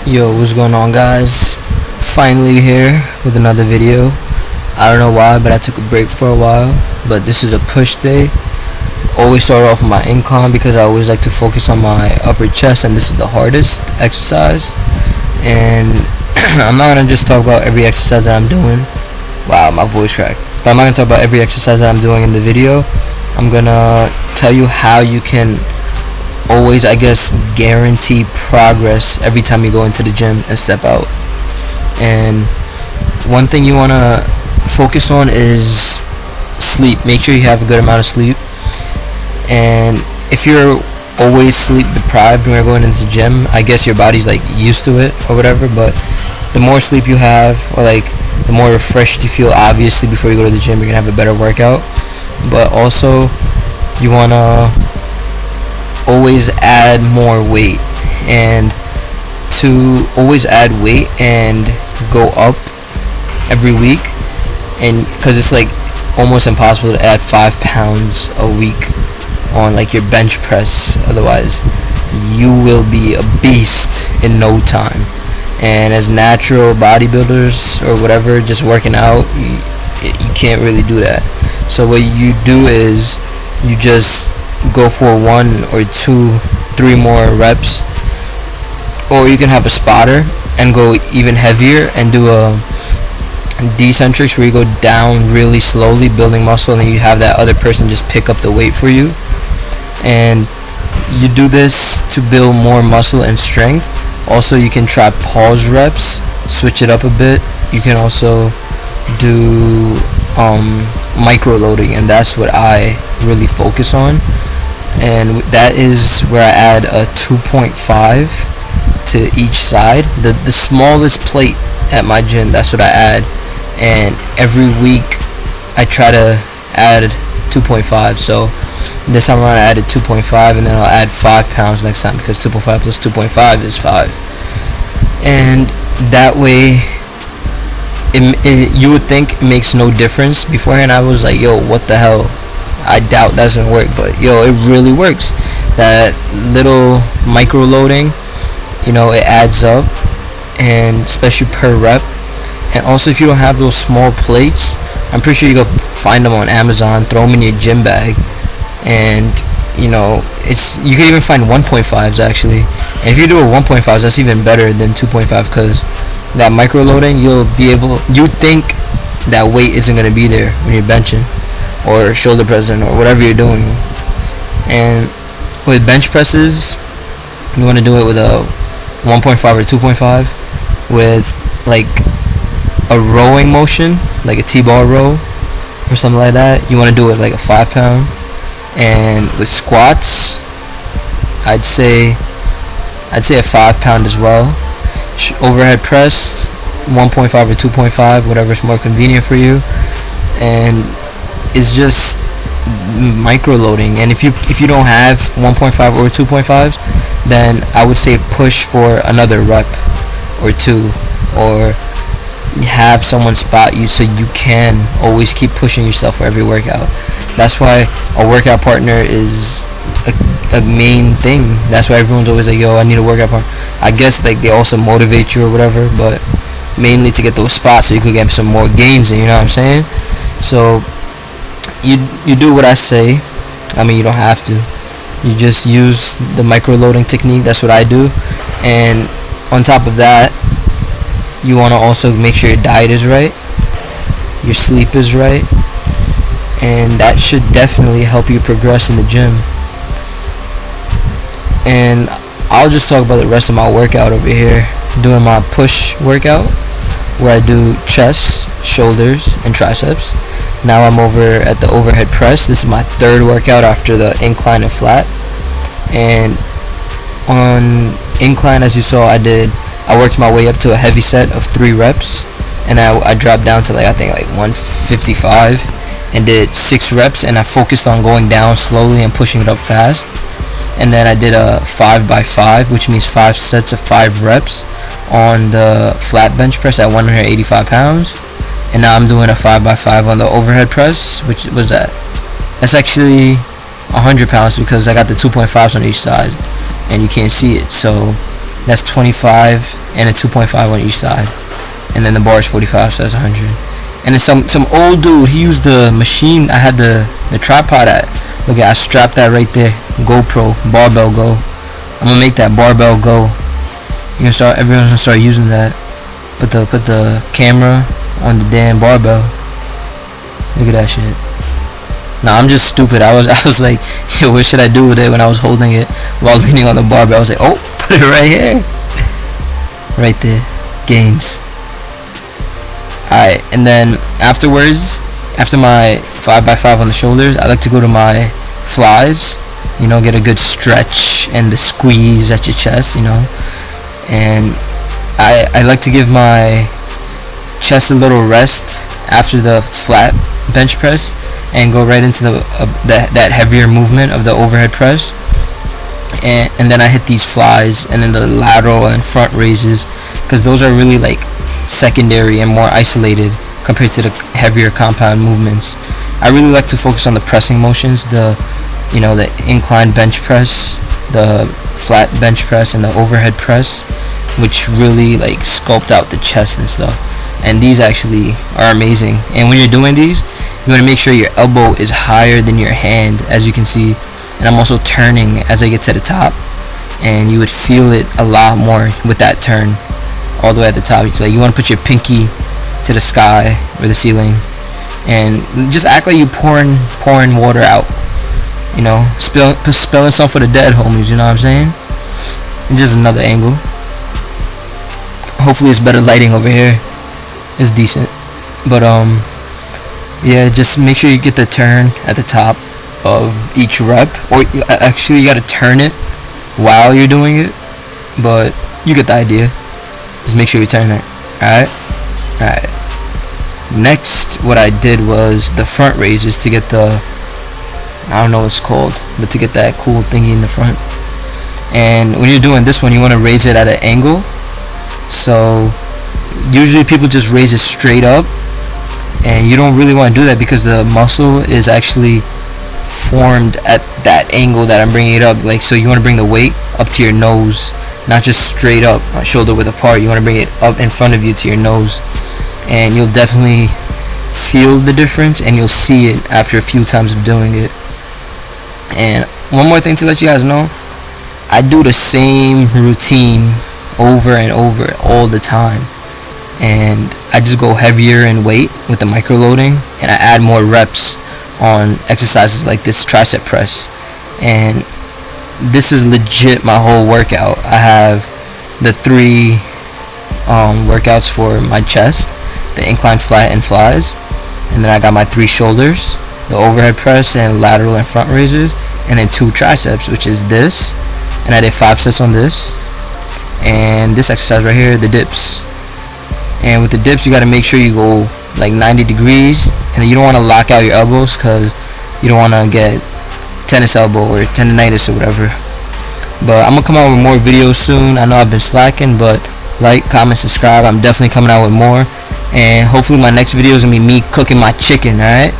Yo, what's going on, guys? Finally here with another video. I don't know why, but I took a break for a while, but this is a push day. Always start off with my incline because I always like to focus on my upper chest, and this is the hardest exercise. And I'm not gonna just talk about every exercise that I'm doing. Wow, my voice cracked. But I'm not gonna talk about every exercise that I'm doing in the video. I'm gonna tell you how you can always, I guess, guarantee progress every time you go into the gym and step out. And one thing you want to focus on is sleep. Make sure you have a good amount of sleep. And if you're always sleep deprived when you're going into the gym, I guess your body's like used to it or whatever, but the more sleep you have, or like the more refreshed you feel, obviously before you go to the gym, you're gonna have a better workout. But also you want to always add more weight, and to always add weight and go up every week, and because it's like almost impossible to add 5 pounds a week on like your bench press, otherwise you will be a beast in no time. And as natural bodybuilders or whatever, just working out, you can't really do that. So what you do is you just go for 1 or 2, 3 more reps, or you can have a spotter and go even heavier and do a decentrics where you go down really slowly, building muscle, and then you have that other person just pick up the weight for you. And you do this to build more muscle and strength. Also, you can try pause reps, switch it up a bit. You can also do micro loading, and that's what I really focus on. And that is where I add a 2.5 to each side. The smallest plate at my gym, that's what I add. And every week I try to add 2.5. So this time around I added 2.5, and then I'll add 5 pounds next time, because 2.5 plus 2.5 is 5. And that way you would think it makes no difference. Beforehand I was like, yo, what the hell, I doubt that doesn't work, but yo, it really works. That little micro loading, it adds up, and especially per rep. And also, if you don't have those small plates, I'm pretty sure you go find them on Amazon, throw them in your gym bag, and you can even find 1.5s actually. And if you do a 1.5s, that's even better than 2.5, because that micro loading, you think that weight isn't going to be there when you're benching or shoulder pressing or whatever you're doing. And with bench presses, you want to do it with a 1.5 or 2.5 with like a rowing motion, like a T-bar row or something like that. You want to do it like a 5 pound. And with squats, I'd say a 5 pound as well. Overhead press, 1.5 or 2.5, whatever's more convenient for you. And it's just micro loading. And if you don't have 1.5 or 2.5s, then I would say push for another rep or 2, or have someone spot you so you can always keep pushing yourself for every workout. That's why a workout partner is a main thing. That's why everyone's always like, yo, I need a workout partner. I guess like they also motivate you or whatever, but mainly to get those spots so you could get some more gains in, you know what I'm saying? So you do what I say. I mean, you don't have to. You just use the micro loading technique. That's what I do. And on top of that, you want to also make sure your diet is right, your sleep is right, and that should definitely help you progress in the gym. And I'll just talk about the rest of my workout over here. Doing my push workout, where I do chest, shoulders, and triceps. Now I'm over at the overhead press. This is my 3rd workout after the incline and flat. And on incline, as you saw, I worked my way up to a heavy set of 3 reps, and I dropped down to I think 155, and did 6 reps, and I focused on going down slowly and pushing it up fast. And then I did a 5x5, which means 5 sets of 5 reps on the flat bench press at 185 pounds. And now I'm doing a 5x5 on the overhead press, which was that's actually 100 pounds, because I got the 2.5s on each side and you can't see it. So That's 25 and a 2.5 on each side, and then the bar is 45, so that's 100. And then some old dude, he used the machine I had the tripod at. Look at, I strapped that right there. GoPro, barbell go. I'm gonna make that barbell go. Everyone's gonna start using that. Put the camera on the damn barbell. Look at that shit. Nah, I'm just stupid. I was like, yo, what should I do with it when I was holding it while leaning on the barbell? I was like, oh, put it right here. Right there. Gains. Alright, and then afterwards, after my 5x5 on the shoulders, I like to go to my flies. Get a good stretch and the squeeze at your chest, And I like to give my chest a little rest after the flat bench press and go right into that heavier movement of the overhead press. And then I hit these flies and then the lateral and front raises, because those are really like secondary and more isolated compared to the heavier compound movements. I really like to focus on the pressing motions, the incline bench press, the flat bench press, and the overhead press, which really like sculpt out the chest and stuff. And these actually are amazing. And when you're doing these, you want to make sure your elbow is higher than your hand, as you can see. And I'm also turning as I get to the top, and you would feel it a lot more with that turn all the way at the top. It's like you want to put your pinky to the sky or the ceiling, and just act like you pouring water out. Spilling some for the dead homies. You know what I'm saying? And just another angle. Hopefully it's better lighting over here. It's decent, but yeah, just make sure you get the turn at the top of each rep, or actually you gotta turn it while you're doing it, but you get the idea. Just make sure you turn it. Alright. Next, what I did was the front raises to get the, I don't know what it's called, but to get that cool thingy in the front. And when you're doing this one, you want to raise it at an angle. So usually people just raise it straight up, and you don't really want to do that because the muscle is actually formed at that angle that I'm bringing it up. Like, so you want to bring the weight up to your nose, not just straight up, shoulder width apart. You want to bring it up in front of you to your nose, and you'll definitely feel the difference, and you'll see it after a few times of doing it. And one more thing to let you guys know, I do the same routine over and over all the time, and I just go heavier in weight with the micro loading, and I add more reps on exercises like this tricep press. And this is legit my whole workout. I have the 3 workouts for my chest, the incline, flat, and flies, and then I got my 3 shoulders, the overhead press and lateral and front raises, and then 2 triceps, which is this, and I did 5 sets on this, and this exercise right here, the dips. And with the dips, you got to make sure you go like 90 degrees, and you don't want to lock out your elbows because you don't want to get tennis elbow or tendonitis or whatever. But I'm gonna come out with more videos soon. I know I've been slacking, but like, comment, subscribe. I'm definitely coming out with more, and hopefully my next video is gonna be me cooking my chicken. Alright.